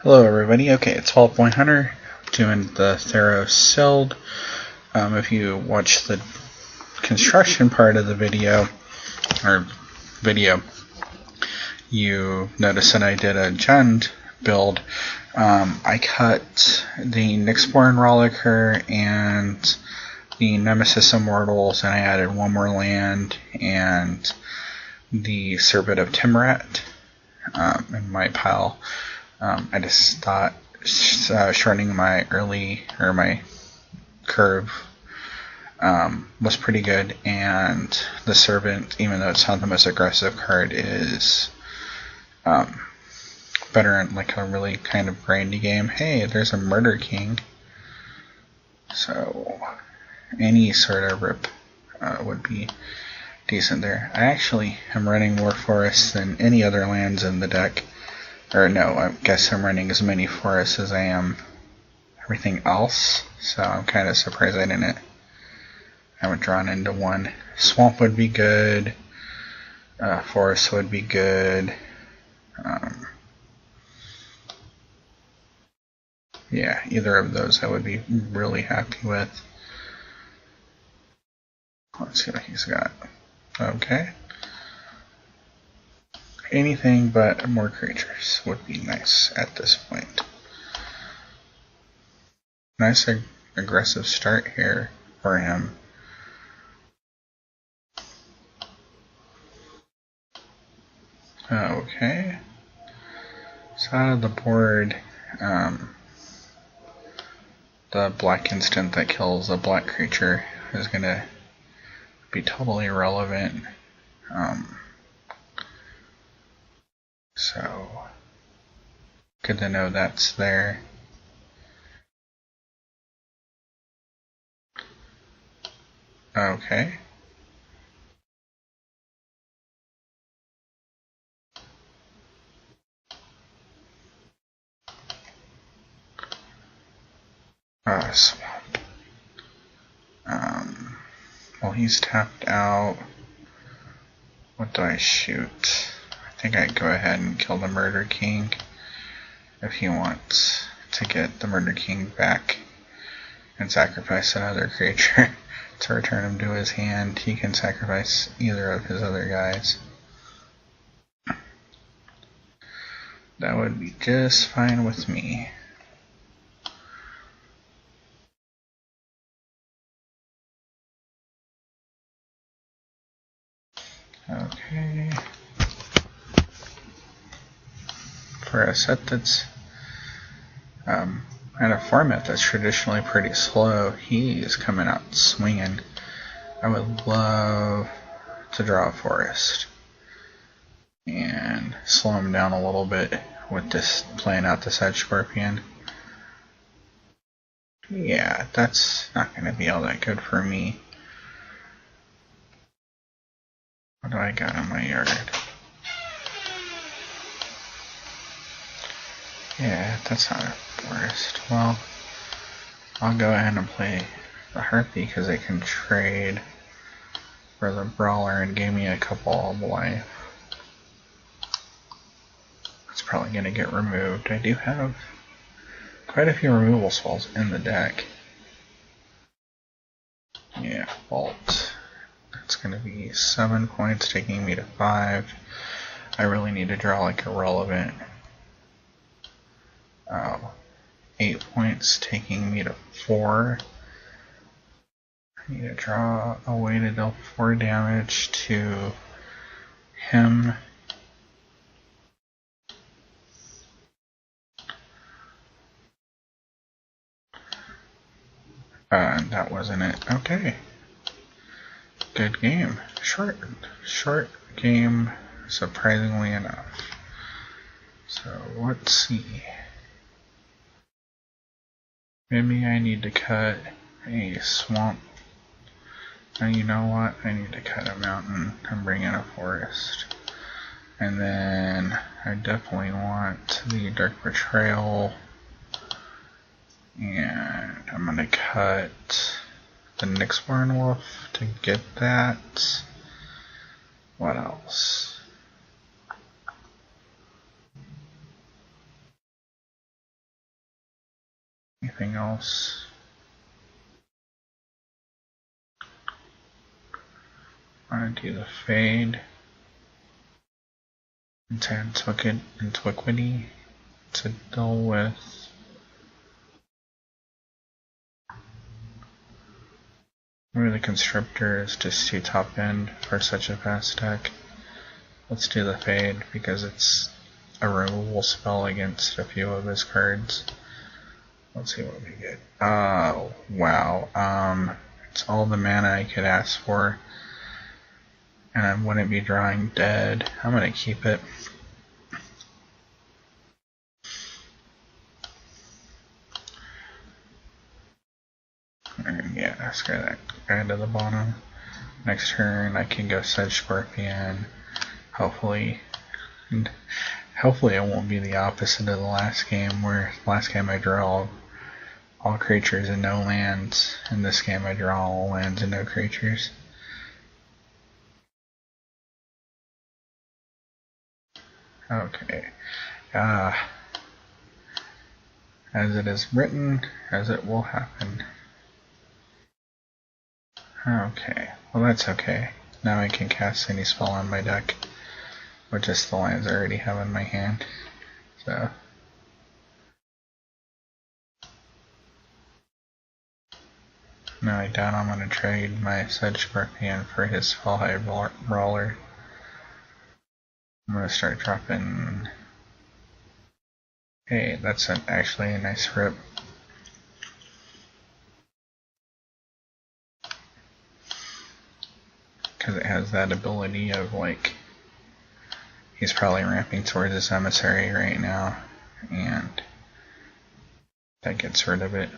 Hello everybody, okay, it's Vaultboy Hunter doing the Theros Sealed. If you watch the construction part of the video, you notice that I did a Jund build. I cut the Nyxborn Rolliker and the Nemesis Immortals, and I added one more land and the Cerbit of Timrat in my pile. I just thought shortening my my curve was pretty good, and the Servant, even though it's not the most aggressive card, is better in like a really kind of grindy game. Hey, there's a Murder King, so any sort of rip would be decent there. I actually am running more forests than any other lands in the deck. Or no, I guess I'm running as many forests as I am everything else, so I'm kind of surprised I haven't drawn into one. Swamp would be good, forest would be good, yeah, either of those I would be really happy with. Let's see what he's got. Okay. Anything but more creatures would be nice at this point. Nice aggressive start here for him. Okay. So out of the board, the black instant that kills a black creature is going to be totally irrelevant. So good to know that's there. Okay. Swamp. Well, he's tapped out. What do I shoot? I think I'd go ahead and kill the Murder King if he wants to get the Murder King back and sacrifice another creature to return him to his hand. He can sacrifice either of his other guys. That would be just fine with me. Okay. For a set that's and a format that's traditionally pretty slow, he is coming out swinging. I would love to draw a forest and slow him down a little bit with this playing out this Edge Scorpion. Yeah, that's not going to be all that good for me. What do I got in my yard? Yeah, that's not a forest. Well, I'll go ahead and play the Harpy because I can trade for the Brawler and gave me a couple of life. It's probably going to get removed. I do have quite a few removal spells in the deck. Yeah, Vault. That's going to be 7 points, taking me to 5. I really need to draw like a relevant 8 points, taking me to 4. I need to draw a way to deal 4 damage to him. That wasn't it. Okay. Good game. Short game, surprisingly enough. So let's see. Maybe I need to cut a swamp. And you know what? I need to cut a mountain and bring in a forest. And then I definitely want the Dark Betrayal. And I'm going to cut the Nyxborn Wolf to get that. What else? Anything else? I want to do the fade. Into Antiquity to deal with maybe the Constrictor is just too top end for such a fast deck. Let's do the fade because it's a removal spell against a few of his cards. Let's see what we get. Oh, wow. It's all the mana I could ask for. And I wouldn't be drawing dead. I'm going to keep it. Yeah, screw that guy to the bottom. Next turn I can go Sedge Scorpion. Hopefully it won't be the opposite of the last game, where last game I draw all creatures and no lands. In this game I draw all lands and no creatures. Okay. As it is written, as it will happen. Okay, well that's okay. Now I can cast any spell on my deck, with just the lands I already have in my hand. So now I doubt I'm going to trade my Sedge Scorpion for his Fallhide Brawler. I'm going to start dropping. Hey, that's actually a nice rip. Because it has that ability of, like, he's probably ramping towards his emissary right now, and that gets rid of it.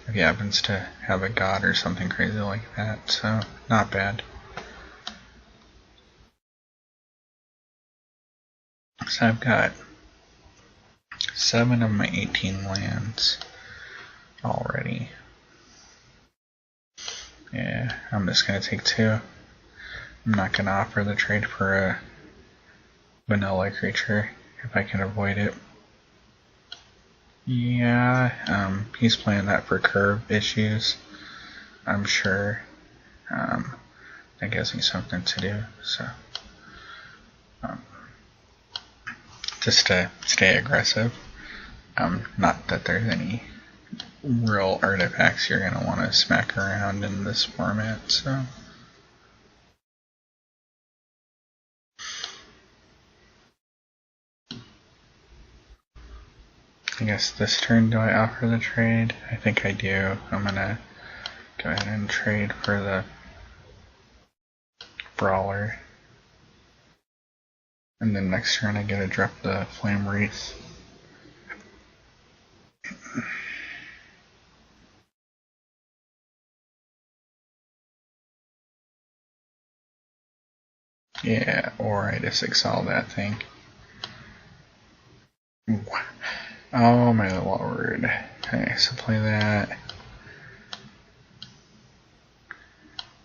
If he happens to have a god or something crazy like that, so not bad. So I've got 7 of my 18 lands already. Yeah, I'm just going to take 2. I'm not going to offer the trade for a vanilla creature if I can avoid it. Yeah, he's playing that for curve issues, I'm sure. That gives me something to do, so just to stay aggressive. Not that there's any real artifacts you're going to want to smack around in this format, so I guess this turn do I offer the trade? I think I do. I'm going to go ahead and trade for the Brawler. And then next turn I get to drop the Flame Wreath. Yeah, or I just excel that thing. Oh my lord. Okay, so play that.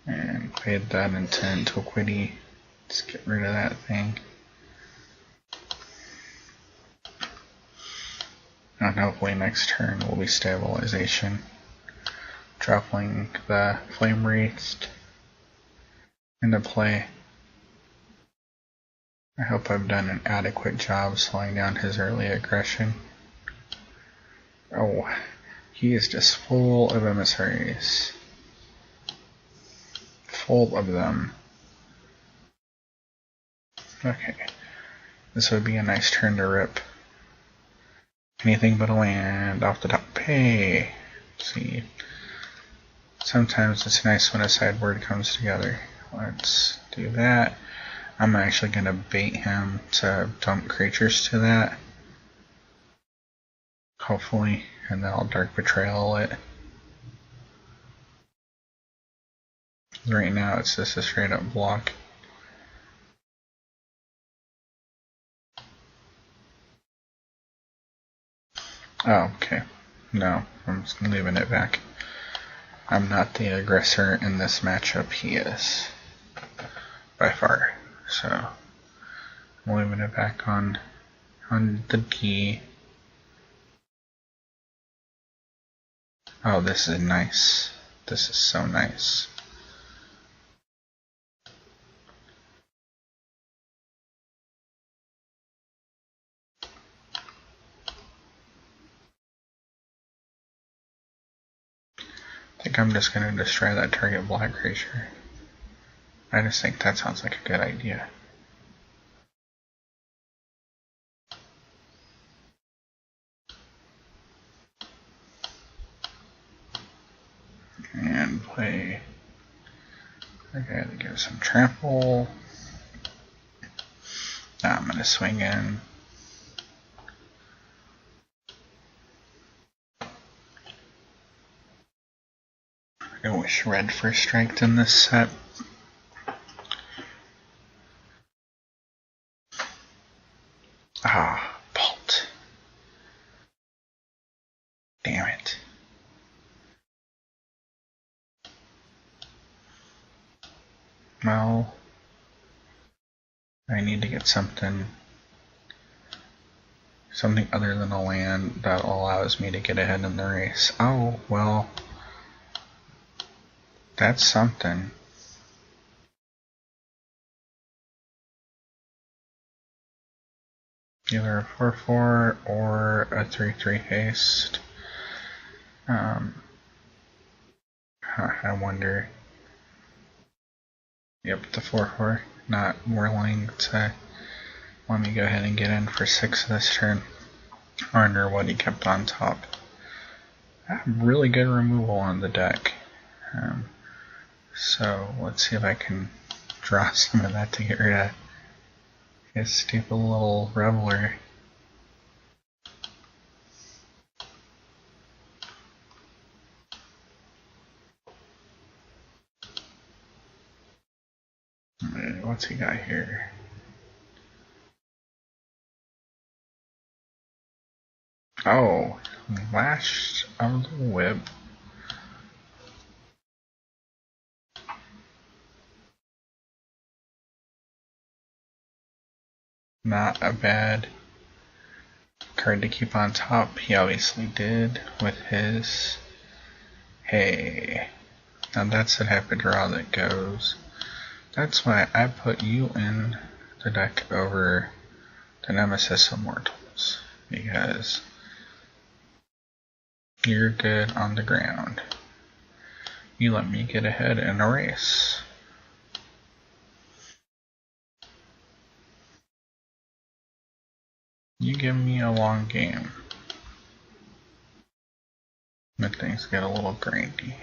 And fade that into Antiquity. Just get rid of that thing. And hopefully next turn will be Stabilization. Dropping the Flame Wreath into play. I hope I've done an adequate job slowing down his early aggression. Oh, he is just full of emissaries. Full of them. Okay, this would be a nice turn to rip. Anything but a land off the top. Hey, see, sometimes it's nice when a sideboard comes together. Let's do that. I'm actually going to bait him to dump creatures to that. Hopefully, and then I'll Dark Betrayal it. Right now it's just a straight up block. Oh, okay. No, I'm just leaving it back. I'm not the aggressor in this matchup, he is. By far. So, I'm leaving it back on on the D. Oh, this is nice. This is so nice. I think I'm just going to destroy that target black creature. I just think that sounds like a good idea. And play. Okay, give some trample. Now I'm going to swing in. I wish red first striked in this set. Ah, Vault. Damn it. Well, I need to get something other than a land that allows me to get ahead in the race. Oh, well, that's something. Either a 4/4 or a 3/3 haste. I wonder. Yep, the 4/4 not willing to let me go ahead and get in for 6 this turn. I wonder what he kept on top. Really good removal on the deck. So let's see if I can draw some of that to get rid of his stupid little Reveler. What's he got here? Oh, Lash of the Whip. Not a bad card to keep on top. He obviously did with his. Hey, now that's the type of draw that goes. That's why I put you in the deck over the Nemesis Immortals, because you're good on the ground. You let me get ahead in a race. You give me a long game. But things get a little grindy.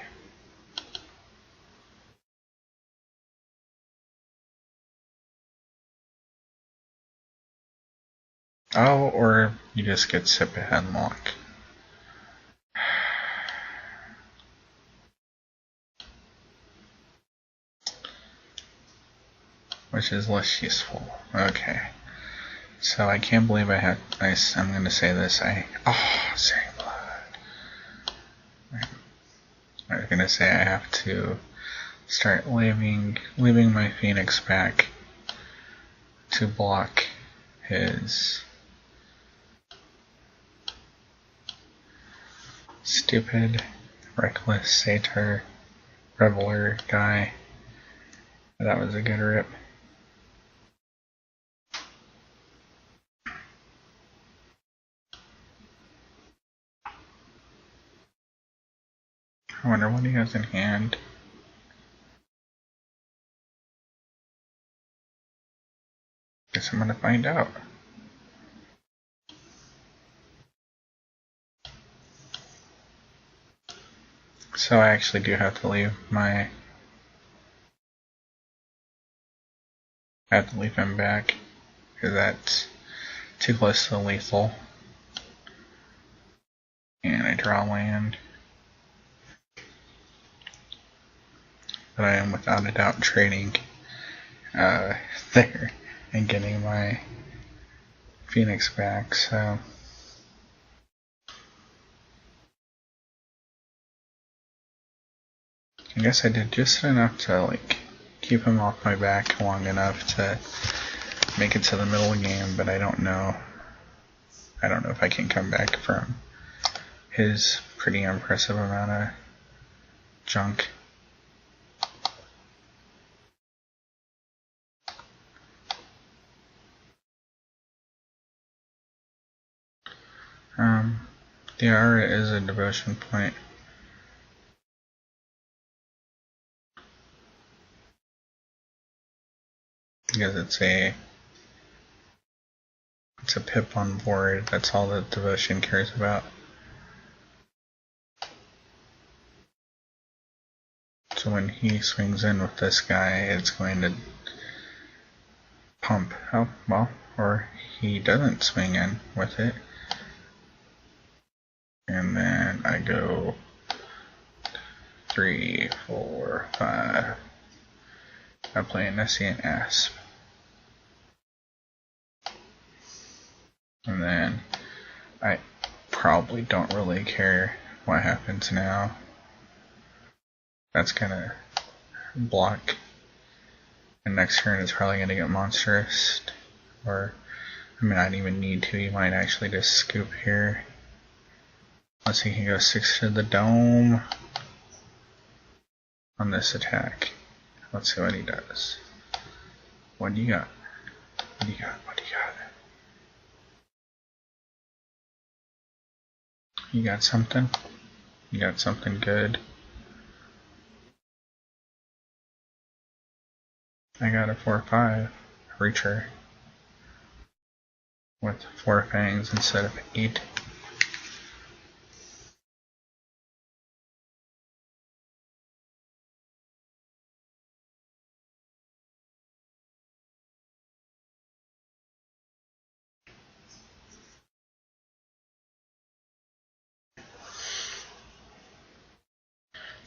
Oh, or you just get Sip a Hemlock. Which is less useful. Okay. So I can't believe I'm going to say this. Searing Blood. I was going to say I have to start leaving my Phoenix back to block his stupid, reckless Satyr Reveler guy. That was a good rip. I wonder what he has in hand. Guess I'm gonna find out. So I actually do have to leave my... I have to leave him back, because that's too close to lethal. And I draw land. But I am without a doubt trading there and getting my Phoenix back, so... I guess I did just enough to keep him off my back long enough to make it to the middle of the game, but I don't know I don't know if I can come back from his pretty impressive amount of junk. The aura is a devotion point. Because it's a pip on board, that's all that devotion cares about. So when he swings in with this guy, it's going to pump. Oh, well, or he doesn't swing in with it. And then I go 3, 4, 5. I play an Nessian Asp. And then I probably don't really care what happens now. That's gonna block. And next turn is probably gonna get monstrous. Or, I mean, I don't even need to. He might actually just scoop here. Unless he can go 6 to the dome on this attack. Let's see what he does. What do you got? What do you got? What do you got? You got something? You got something good? I got a 4/5 Reacher with 4 fangs instead of 8.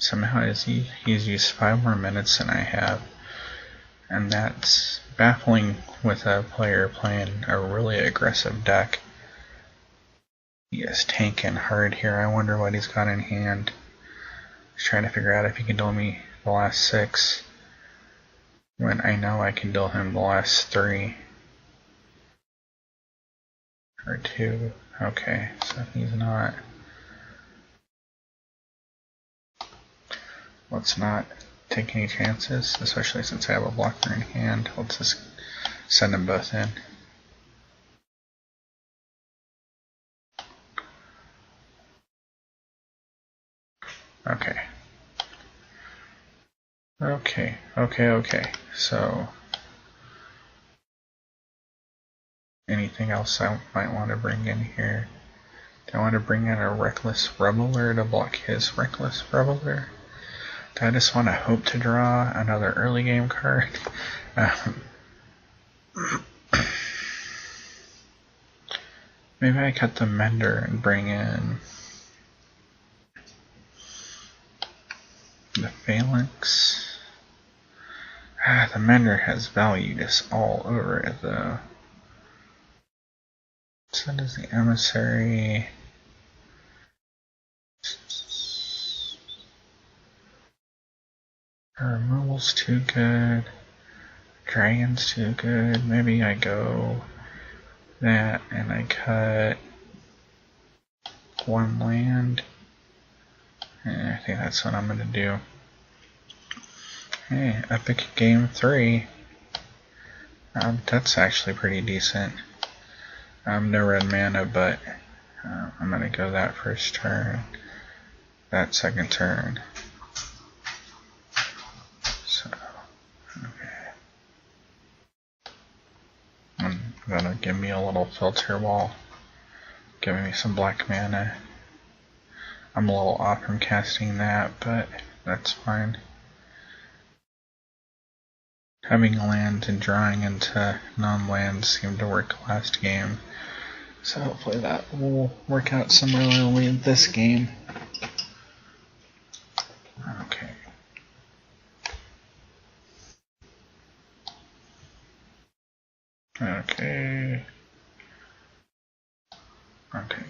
Somehow he's used 5 more minutes than I have, and that's baffling with a player playing a really aggressive deck. He is tanking hard here. I wonder what he's got in hand. He's trying to figure out if he can deal me the last 6, when I know I can deal him the last 3. Or 2. Okay, so he's not. Let's not take any chances, especially since I have a blocker in hand. Let's just send them both in. Okay. Okay. So, anything else I might want to bring in here? Do I want to bring in a Reckless Reveler to block his Reckless Reveler? Do I just want to hope to draw another early game card? Maybe I cut the Mender and bring in the Phalanx. The Mender has value just all over it though. So does the Emissary. Removal's too good. Dragon's too good. Maybe I go that and I cut 1 land. I think that's what I'm going to do. Hey, epic game 3. That's actually pretty decent. No red mana, but I'm going to go that first turn, that second turn. So, okay. I'm going to give me a little filter wall, giving me some black mana. I'm a little off from casting that, but that's fine. Having lands and drawing into non-lands seemed to work last game, so hopefully that will work out similarly this game. Okay. Okay. Okay.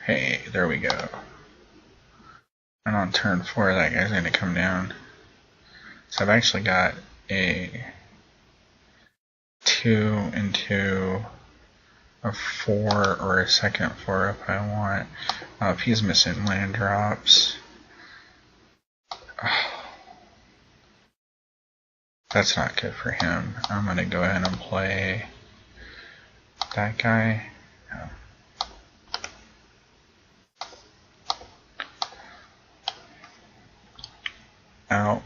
Hey, there we go. And on turn 4, that guy's going to come down. So I've actually got a 2 into a 4 or a second 4 if I want. If he's missing land drops. Oh, that's not good for him. I'm going to go ahead and play that guy. Oh. Out.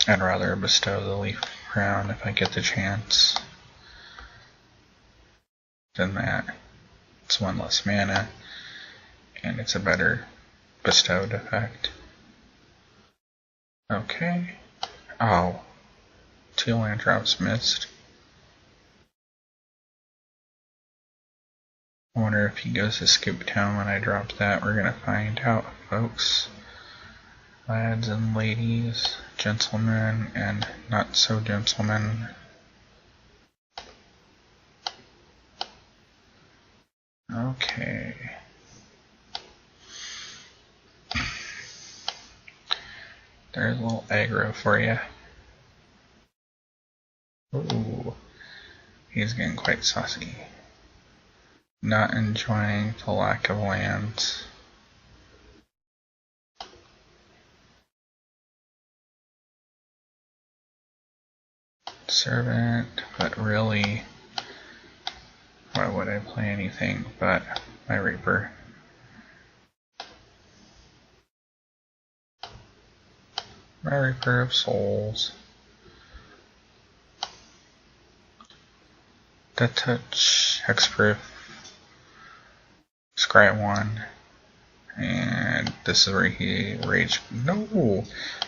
I'd rather bestow the leaf crown if I get the chance than that. It's 1 less mana, and it's a better bestowed effect. Okay. Oh. 2 land drops missed. I wonder if he goes to Scoop Town when I drop that. We're gonna find out, folks. Lads and ladies, gentlemen and not so gentlemen. Okay. There's a little aggro for you. Ooh, he's getting quite saucy. Not enjoying the lack of lands. Servant, but really, why would I play anything but my Reaper? My Reaper of Souls. Death Touch, Hexproof, Scry 1, and this is where he rage. No!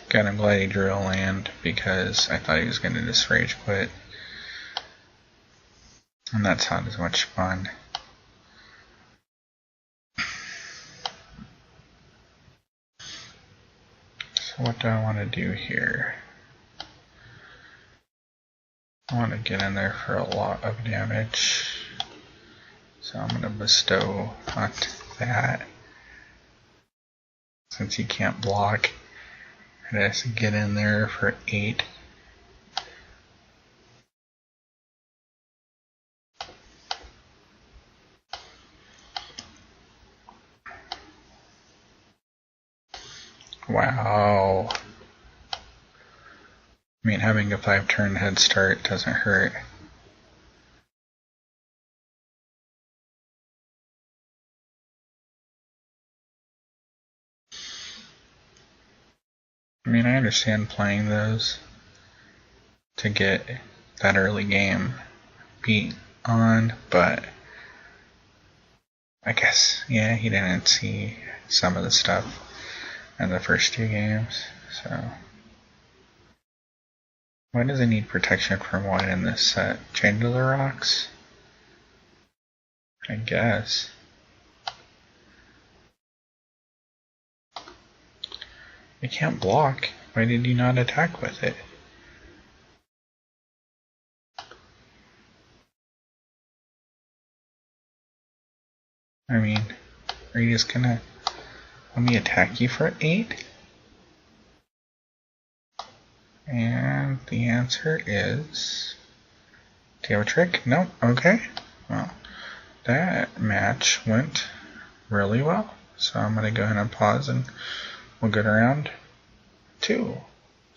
God, I'm glad he drew a land because I thought he was going to just rage quit. And that's not as much fun. So what do I want to do here? I want to get in there for a lot of damage. So I'm going to bestow on that. Since he can't block, it has to get in there for 8. Wow. I mean, having a 5-turn head start doesn't hurt. I mean, I understand playing those to get that early game beat on, but I guess, yeah, he didn't see some of the stuff in the first 2 games, so. Why does it need protection from white in this set? Chain to the Rocks? I guess. It can't block. Why did you not attack with it? I mean, are you just gonna let me attack you for 8? And the answer is... Do you have a trick? Nope. Okay. Well, that match went really well. So I'm going to go ahead and pause and we'll go to round 2.